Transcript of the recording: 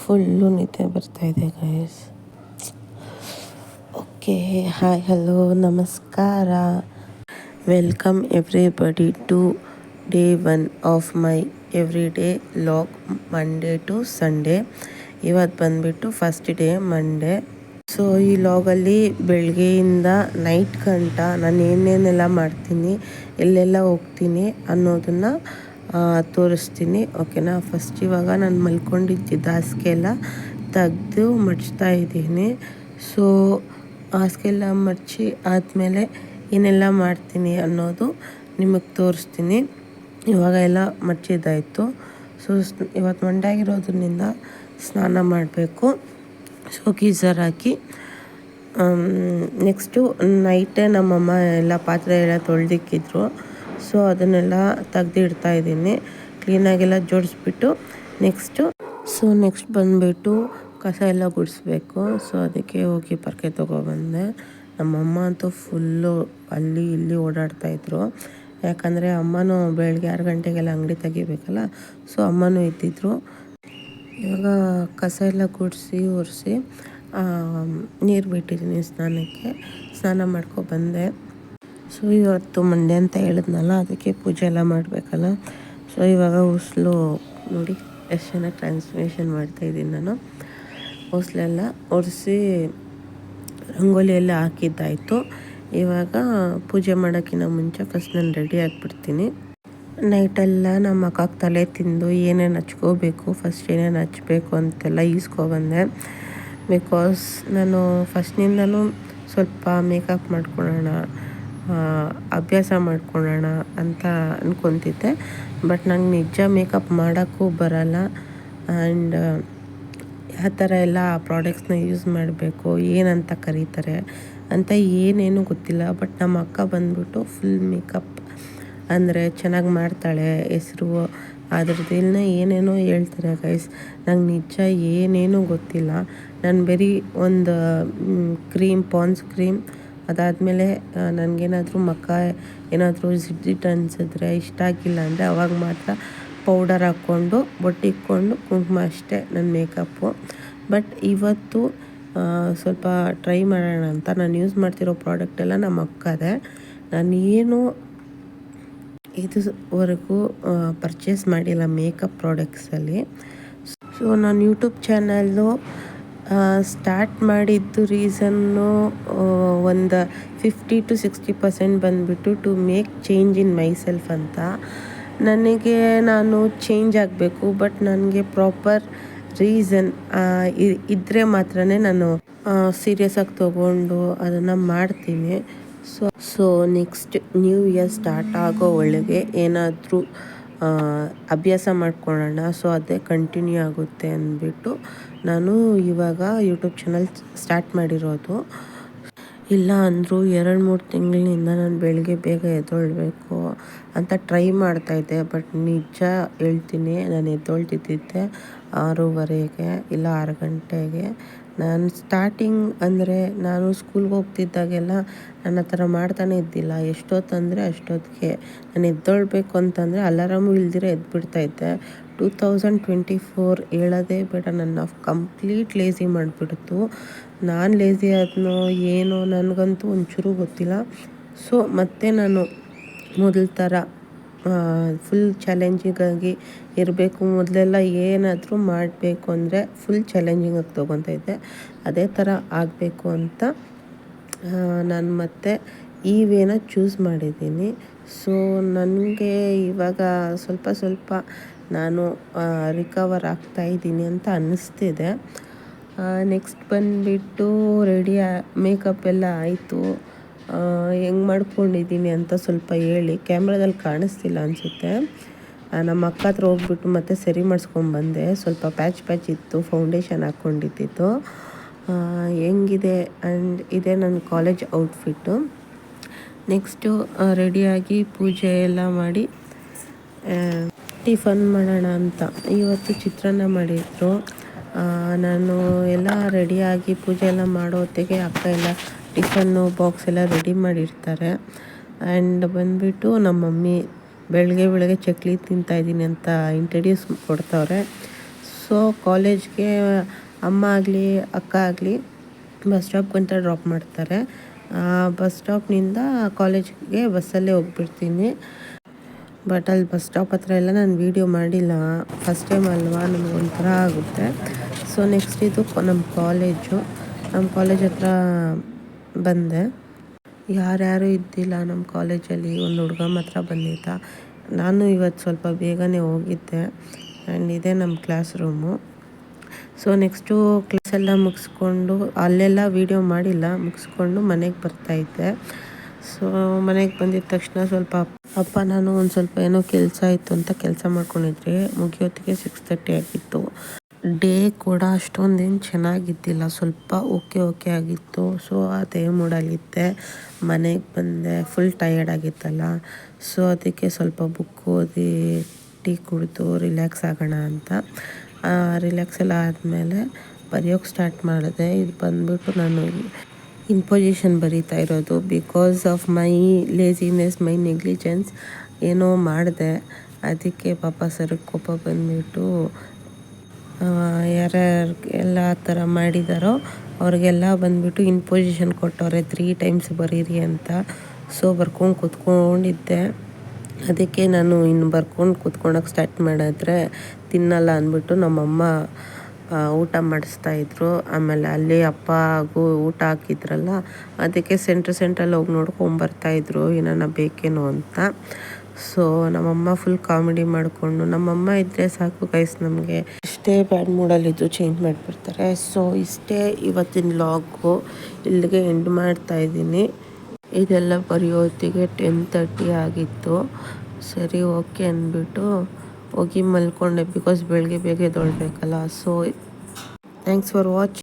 Full ನಿದ್ದೆ ಬರ್ತಾಯಿದೆ guys. Okay, hi, hello, ನಮಸ್ಕಾರ. Welcome everybody to day 1 of my every day log, Monday to Sunday. ಇವತ್ತು ಬಂದುಬಿಟ್ಟು first day Monday. So ಈ ಲಾಗಲ್ಲಿ ಬೆಳಗ್ಗೆಯಿಂದ ನೈಟ್ ಗಂಟ ನಾನು ಏನೇನೆಲ್ಲ ಮಾಡ್ತೀನಿ, ಎಲ್ಲೆಲ್ಲ ಹೋಗ್ತೀನಿ ಅನ್ನೋದನ್ನು ತೋರಿಸ್ತೀನಿ. ಓಕೆನಾ. ಫಸ್ಟ್ ಇವಾಗ ನಾನು ಮಲ್ಕೊಂಡಿದ್ದ ಹಾಸಿಗೆ ಎಲ್ಲ ತೆಗೆದು ಮಡಚ್ತಾ ಇದ್ದೀನಿ. ಸೊ ಹಾಸಿಗೆ ಎಲ್ಲ ಮಡಚಿ ಆದಮೇಲೆ ಏನೆಲ್ಲ ಮಾಡ್ತೀನಿ ಅನ್ನೋದು ನಿಮಗೆ ತೋರಿಸ್ತೀನಿ. ಇವಾಗ ಎಲ್ಲ ಮಡಚಿದ್ದಾಯಿತು. ಸೊ ಇವತ್ತು ಮಂಡೇ ಆಗಿರೋದ್ರಿಂದ ಸ್ನಾನ ಮಾಡಬೇಕು. ಸೊ ಗೀಝರ್ ಹಾಕಿ ನೆಕ್ಸ್ಟು ನೈಟೇ ನಮ್ಮಮ್ಮ ಎಲ್ಲ ಪಾತ್ರೆ ಎಲ್ಲ ತೊಳೆದಿಕ್ಕಿದ್ರು. ಸೊ ಅದನ್ನೆಲ್ಲ ತೆಗ್ದಿಡ್ತಾ ಇದ್ದೀನಿ, ಕ್ಲೀನಾಗೆಲ್ಲ ಜೋಡಿಸ್ಬಿಟ್ಟು. ನೆಕ್ಸ್ಟ್ ಬಂದುಬಿಟ್ಟು ಕಸ ಎಲ್ಲ ಗುಡಿಸ್ಬೇಕು. ಸೊ ಅದಕ್ಕೆ ಹೋಗಿ ಪರ್ಕೆ ತೊಗೊಬಂದೆ. ನಮ್ಮಮ್ಮ ಅಂತೂ ಫುಲ್ಲು ಅಲ್ಲಿ ಇಲ್ಲಿ ಓಡಾಡ್ತಾಯಿದ್ರು. ಯಾಕಂದರೆ ಅಮ್ಮನೂ ಬೆಳಗ್ಗೆ 6 ಗಂಟೆಗೆಲ್ಲ ಅಂಗಡಿ ತೆಗಿಬೇಕಲ್ಲ. ಸೊ ಅಮ್ಮನೂ ಇದ್ದಿದ್ರು. ಇವಾಗ ಕಸ ಎಲ್ಲ ಗುಡಿಸಿ ಒರೆಸಿ ನೀರು ಬಿಟ್ಟಿದ್ದೀನಿ ಸ್ನಾನಕ್ಕೆ. ಸ್ನಾನ ಮಾಡ್ಕೊಬಂದೆ. ಸೊ ಇವತ್ತು ಮಂಡೇ ಅಂತ ಹೇಳಿದ್ನಲ್ಲ, ಅದಕ್ಕೆ ಪೂಜೆ ಎಲ್ಲ ಮಾಡಬೇಕಲ್ಲ. ಸೊ ಇವಾಗ ಹೊಸ್ಲು ನೋಡಿ ಎಷ್ಟು ಚೆನ್ನಾಗಿ ಟ್ರಾನ್ಸ್ಫರ್ಮೇಷನ್ ಮಾಡ್ತಾಯಿದ್ದೀನಿ ನಾನು. ಹೊಸ್ಲೆಲ್ಲ ಒರೆಸಿ ರಂಗೋಲಿ ಎಲ್ಲ ಹಾಕಿದ್ದಾಯಿತು. ಇವಾಗ ಪೂಜೆ ಮಾಡೋಕ್ಕಿಂತ ಮುಂಚೆ ಫಸ್ಟ್ ನಾನು ರೆಡಿ ಆಗಿಬಿಡ್ತೀನಿ. ನೈಟೆಲ್ಲ ನಮ್ಮ ಅಕ್ಕಗೆ ತಲೆ ತಿಂದು ಏನೇನು ಹಚ್ಕೋಬೇಕು, ಫಸ್ಟ್ ಏನೇನು ಹಚ್ಬೇಕು ಅಂತೆಲ್ಲ ಈಸ್ಕೊಬಂದೆ. ಬಿಕಾಸ್ ನಾನು ಫಸ್ಟ್ನಿಂದನೂ ಸ್ವಲ್ಪ ಮೇಕಪ್ ಮಾಡ್ಕೊಳ್ಳೋಣ, ಅಭ್ಯಾಸ ಮಾಡ್ಕೊಳ್ಳೋಣ ಅಂತ ಅಂದ್ಕೊತಿದ್ದೆ. ಬಟ್ ನಂಗೆ ನಿಜ ಮೇಕಪ್ ಮಾಡೋಕ್ಕೂ ಬರಲ್ಲ. ಆ್ಯಂಡ್ ಯಾವ ಥರ ಎಲ್ಲ ಪ್ರಾಡಕ್ಟ್ಸ್ನ ಯೂಸ್ ಮಾಡಬೇಕು, ಏನಂತ ಕರೀತಾರೆ ಅಂತ ಏನೇನು ಗೊತ್ತಿಲ್ಲ. ಬಟ್ ನಮ್ಮ ಅಕ್ಕ ಬಂದ್ಬಿಟ್ಟು ಫುಲ್ ಮೇಕಪ್ ಅಂದರೆ ಚೆನ್ನಾಗಿ ಮಾಡ್ತಾಳೆ, ಹೆಸರು ಅದ್ರದ್ದೆಲ್ಲ ಏನೇನೋ ಹೇಳ್ತಾರೆ ಗೈಸ್. ನಂಗೆ ನಿಜ ಏನೇನೂ ಗೊತ್ತಿಲ್ಲ. ನಾನು ಬರೀ ಒಂದು ಕ್ರೀಮ್, ಪಾನ್ಸ್ ಕ್ರೀಮ್, ಅದಾದಮೇಲೆ ನನಗೇನಾದರೂ ಏನಾದರೂ ಜಿಡ್ಡಿಟ್ಟು ಅನಿಸಿದ್ರೆ, ಇಷ್ಟ ಆಗಿಲ್ಲ ಅಂದರೆ ಅವಾಗ ಮಾತ್ರ ಪೌಡರ್ ಹಾಕ್ಕೊಂಡು ಬೊಟ್ಟಿಕ್ಕೊಂಡು ಕುಂಕುಮ, ಅಷ್ಟೇ ನನ್ನ ಮೇಕಪ್ಪು. ಬಟ್ ಇವತ್ತು ಸ್ವಲ್ಪ ಟ್ರೈ ಮಾಡೋಣ ಅಂತ ನಾನು ಯೂಸ್ ಮಾಡ್ತಿರೋ ಪ್ರಾಡಕ್ಟೆಲ್ಲ ನಮ್ಮ ಅಕ್ಕದೇ. ನಾನೇನು ಇದುವರೆಗೂ ಪರ್ಚೇಸ್ ಮಾಡಿಲ್ಲ ಮೇಕಪ್ ಪ್ರಾಡಕ್ಟ್ಸಲ್ಲಿ. ಸೊ ನಾನು ಯೂಟ್ಯೂಬ್ ಚಾನಲ್ಲು ಸ್ಟಾರ್ಟ್ ಮಾಡಿದ್ದು ರೀಸನ್ನು ಒಂದು 50-60% ಬಂದುಬಿಟ್ಟು to make change in my self ಅಂತ. ನನಗೆ ನಾನು ಚೇಂಜ್ ಆಗಬೇಕು, ಬಟ್ ನನಗೆ ಪ್ರಾಪರ್ ರೀಸನ್ ಇದ್ದರೆ ಮಾತ್ರ ನಾನು ಸೀರಿಯಸ್ಸಾಗಿ ತೊಗೊಂಡು ಅದನ್ನು ಮಾಡ್ತೀನಿ. So next new year start ಆಗೋ ಒಳಗೆ ಏನಾದರೂ ಅಭ್ಯಾಸ ಮಾಡ್ಕೊಳ್ಳೋಣ. ಸೊ ಅದೇ ಕಂಟಿನ್ಯೂ ಆಗುತ್ತೆ ಅಂದ್ಬಿಟ್ಟು ನಾನು ಇವಾಗ ಯೂಟ್ಯೂಬ್ ಚಾನಲ್ ಸ್ಟಾರ್ಟ್ ಮಾಡಿರೋದು. ಇಲ್ಲ ಅಂದರೂ 2-3 ತಿಂಗಳಿನಿಂದ ನಾನು ಬೆಳಗ್ಗೆ ಬೇಗ ಎದ್ದೇಳಬೇಕು ಅಂತ ಟ್ರೈ ಮಾಡ್ತಾಯಿದ್ದೆ. ಬಟ್ ನಿಜ ಹೇಳ್ತೀನಿ, ನಾನು ಎದ್ದೇಳ್ತಿದ್ದೆ 6:30 ಇಲ್ಲ 6 ಗಂಟೆಗೆ. ನಾನು ಸ್ಟಾರ್ಟಿಂಗ್ ಅಂದರೆ ನಾನು ಸ್ಕೂಲ್ಗೆ ಹೋಗ್ತಿದ್ದಾಗೆಲ್ಲ ನಾನು ಆ ಥರ ಮಾಡ್ತಾನೆ ಇದ್ದಿಲ್ಲ. ಎಷ್ಟೊತ್ತಂದರೆ ಅಷ್ಟೊತ್ತಿಗೆ ನಾನು ಎದ್ದೇಳಬೇಕು ಅಂತಂದರೆ ಅಲಾರಾಮು ಇಲ್ದಿರ ಎದ್ಬಿಡ್ತಾಯಿದ್ದೆ. 2024 ಹೇಳೋದೇ ಬೇಡ, ನನ್ನ ಕಂಪ್ಲೀಟ್ ಲೇಸಿ ಮಾಡಿಬಿಡ್ತು. ನಾನು ಲೇಸಿ ಆದ್ನೋ ಏನೋ ನನಗಂತೂ ಒಂಚೂರು ಗೊತ್ತಿಲ್ಲ. ಸೊ ಮತ್ತೆ ನಾನು ಮೊದಲ ಥರ ಫುಲ್ ಚಾಲೆಂಜಿಂಗಾಗಿ ಇರಬೇಕು. ಮೊದಲೆಲ್ಲ ಏನಾದರೂ ಮಾಡಬೇಕು ಅಂದರೆ ಫುಲ್ ಚಾಲೆಂಜಿಂಗಾಗಿ ತೊಗೊತಾ ಇದ್ದೆ. ಅದೇ ಥರ ಆಗಬೇಕು ಅಂತ ನಾನು ಮತ್ತೆ ಈ ವೇನ ಚೂಸ್ ಮಾಡಿದ್ದೀನಿ. ಸೊ ನನಗೆ ಇವಾಗ ಸ್ವಲ್ಪ ನಾನು ರಿಕವರ್ ಆಗ್ತಾಯಿದ್ದೀನಿ ಅಂತ ಅನ್ನಿಸ್ತಿದೆ. ನೆಕ್ಸ್ಟ್ ಬಂದುಬಿಟ್ಟು ಮೇಕಪ್ ಎಲ್ಲ ಆಯಿತು. ಹೆಂಗೆ ಮಾಡ್ಕೊಂಡಿದ್ದೀನಿ ಅಂತ ಸ್ವಲ್ಪ ಹೇಳಿ. ಕ್ಯಾಮ್ರಾದಲ್ಲಿ ಕಾಣಿಸ್ತಿಲ್ಲ ಅನಿಸುತ್ತೆ. ನಮ್ಮ ಅಕ್ಕ ಹತ್ರ ಹೋಗ್ಬಿಟ್ಟು ಮತ್ತೆ ಸರಿ ಮಾಡಿಸ್ಕೊಂಡ್ಬಂದೆ. ಸ್ವಲ್ಪ ಪ್ಯಾಚ್ ಇತ್ತು, ಫೌಂಡೇಶನ್ ಹಾಕ್ಕೊಂಡಿದ್ದು. ಹೆಂಗಿದೆ ಆ್ಯಂಡ್ ಇದೇ ನನ್ನ ಕಾಲೇಜ್ ಔಟ್ಫಿಟ್ಟು. ನೆಕ್ಸ್ಟು ರೆಡಿಯಾಗಿ ಪೂಜೆ ಎಲ್ಲ ಮಾಡಿ ಟಿಫನ್ ಮಾಡೋಣ ಅಂತ. ಇವತ್ತು ಚಿತ್ರಾನ್ನ ಮಾಡಿದ್ರು. ನಾನು ಎಲ್ಲ ರೆಡಿಯಾಗಿ ಪೂಜೆ ಎಲ್ಲ ಮಾಡೋ ಹೊತ್ತಿಗೆ ಅಕ್ಕ ಎಲ್ಲ ಟಿಫನ್ನು ಬಾಕ್ಸ್ ಎಲ್ಲ ರೆಡಿ ಮಾಡಿರ್ತಾರೆ. ಆ್ಯಂಡ್ ಬಂದುಬಿಟ್ಟು ನಮ್ಮ ಮಮ್ಮಿ ಬೆಳಗ್ಗೆ ಚಕ್ಲಿ ತಿಂತಾಯಿದ್ದೀನಿ ಅಂತ ಇಂಟ್ರಡ್ಯೂಸ್ ಕೊಡ್ತವ್ರೆ. ಸೊ ಕಾಲೇಜ್ಗೆ ಅಮ್ಮ ಆಗಲಿ ಅಕ್ಕ ಆಗಲಿ ಬಸ್ ಸ್ಟಾಪ್ಗಂತ ಡ್ರಾಪ್ ಮಾಡ್ತಾರೆ. ಬಸ್ ಸ್ಟಾಪ್ನಿಂದ ಕಾಲೇಜ್ಗೆ ಬಸ್ಸಲ್ಲೇ ಹೋಗ್ಬಿಡ್ತೀನಿ. ಬಟ್ ಅಲ್ಲಿ ಬಸ್ ಸ್ಟಾಪ್ ಹತ್ರ ಎಲ್ಲ ನಾನು ವೀಡಿಯೋ ಮಾಡಿಲ್ಲ, ಫಸ್ಟ್ ಟೈಮ್ ಅಲ್ವಾ, ನನಗೊಂಥರ ಆಗುತ್ತೆ. ಸೊ ನೆಕ್ಸ್ಟ್ ಇದು ನಮ್ಮ ಕಾಲೇಜ್ ಹತ್ರ ಬಂದೆ. ಯಾರ್ಯಾರು ಇದ್ದಿಲ್ಲ ನಮ್ಮ ಕಾಲೇಜಲ್ಲಿ, ಒಂದು ಹುಡುಗ ಮಾತ್ರ ಬಂದಿದ್ದ. ನಾನು ಇವತ್ತು ಸ್ವಲ್ಪ ಬೇಗನೆ ಹೋಗಿದ್ದೆ. ಆ್ಯಂಡ್ ಇದೇ ನಮ್ಮ ಕ್ಲಾಸ್ ರೂಮು. ಸೊ ನೆಕ್ಸ್ಟು ಕ್ಲಾಸೆಲ್ಲ ಮುಗಿಸ್ಕೊಂಡು, ಅಲ್ಲೆಲ್ಲ ವೀಡಿಯೋ ಮಾಡಿಲ್ಲ, ಮುಗಿಸ್ಕೊಂಡು ಮನೆಗೆ ಬರ್ತಾಯಿದ್ದೆ. ಸೊ ಮನೆಗೆ ಬಂದಿದ್ದ ತಕ್ಷಣ ಸ್ವಲ್ಪ ಅಪ್ಪ ನಾನು ಒಂದು ಸ್ವಲ್ಪ ಏನೋ ಕೆಲಸ ಇತ್ತು ಅಂತ ಕೆಲಸ ಮಾಡ್ಕೊಂಡಿದ್ರಿ. ಮುಗಿಯೋತ್ತಿಗೆ 6:30 ಆಗಿತ್ತು. ಡೇ ಕೂಡ ಅಷ್ಟೊಂದೇನು ಚೆನ್ನಾಗಿದ್ದಿಲ್ಲ, ಸ್ವಲ್ಪ ಓಕೆ ಆಗಿತ್ತು. ಸೊ ಅದೇ ಮೂಡಲ್ಲಿದ್ದೆ. ಮನೆಗೆ ಬಂದೆ, ಫುಲ್ ಟಯರ್ಡ್ ಆಗಿತ್ತಲ್ಲ. ಸೊ ಅದಕ್ಕೆ ಸ್ವಲ್ಪ ಬುಕ್ ಓದಿ ಟೀ ಕುಡಿದು ರಿಲ್ಯಾಕ್ಸ್ ಆಗೋಣ ಅಂತ ರಿಲ್ಯಾಕ್ಸ್ ಎಲ್ಲ ಆದಮೇಲೆ ಬರೆಯೋಕ್ಕೆ ಸ್ಟಾರ್ಟ್ ಮಾಡಿದೆ. ಇದು ಬಂದ್ಬಿಟ್ಟು ನಾನು ಇಂಪೊಸಿಷನ್ ಬರೀತಾ ಇರೋದು. Because of my laziness, my negligence ಏನೋ ಮಾಡಿದೆ. ಅದಕ್ಕೆ ಪಾಪ ಸರ್ಗೆ ಕೋಪ ಬಂದುಬಿಟ್ಟು ಯಾರ್ಯಾರಿಗೆಲ್ಲ ಆ ಥರ ಮಾಡಿದಾರೋ ಅವ್ರಿಗೆಲ್ಲ ಬಂದುಬಿಟ್ಟು ಇಂಪೊಸಿಷನ್ ಕೊಟ್ಟವ್ರೆ 3 ಟೈಮ್ಸ್ ಬರೀರಿ ಅಂತ. ಸೊ ಬರ್ಕೊಂಡು ಕೂತ್ಕೊಂಡಿದ್ದೆ. ಅದಕ್ಕೆ ನಾನು ಇನ್ನು ಬರ್ಕೊಂಡು ಕೂತ್ಕೊಳಕ್ಕೆ ಸ್ಟಾರ್ಟ್ ಮಾಡಿದ್ರೆ ತಿನ್ನಲ್ಲ ಅಂದ್ಬಿಟ್ಟು ನಮ್ಮಮ್ಮ ಊಟ ಮಾಡಿಸ್ತಾಯಿದ್ರು. ಆಮೇಲೆ ಅಲ್ಲಿ ಅಪ್ಪ ಹಾಗೂ ಊಟ ಹಾಕಿದ್ರಲ್ಲ, ಅದಕ್ಕೆ ಸೆಂಟ್ರಲ್ಲಿ ಹೋಗಿ ನೋಡ್ಕೊಂಬರ್ತಾಯಿದ್ರು ಏನಾನ ಬೇಕೇನೋ ಅಂತ. ಸೊ ನಮ್ಮಮ್ಮ ಫುಲ್ ಕಾಮಿಡಿ ಮಾಡಿಕೊಂಡು, ನಮ್ಮಮ್ಮ ಇದ್ದರೆ ಸಾಕು ಗೈಸ್, ನಮಗೆ ಇಷ್ಟೇ ಬ್ಯಾಡ್ ಮೂಡಲ್ಲಿದ್ದು ಚೇಂಜ್ ಮಾಡಿಬಿಡ್ತಾರೆ. ಸೊ ಇಷ್ಟೇ ಇವತ್ತಿನ ವ್ಲಾಗು, ಇಲ್ಲಿಗೆ ಎಂಡ್ ಮಾಡ್ತಾಯಿದ್ದೀನಿ. ಇದೆಲ್ಲ ಬರೆಯೋತ್ತಿಗೆ 10:30 ಆಗಿತ್ತು. ಸರಿ ಓಕೆ ಅಂದ್ಬಿಟ್ಟು ಹೋಗಿ ಮಲ್ಕೊಂಡೆ, ಬಿಕಾಸ್ ಬೆಳಗ್ಗೆ ಬೇಗ ಎದ್ದೇಳಬೇಕಲ್ಲ. So thanks for watching.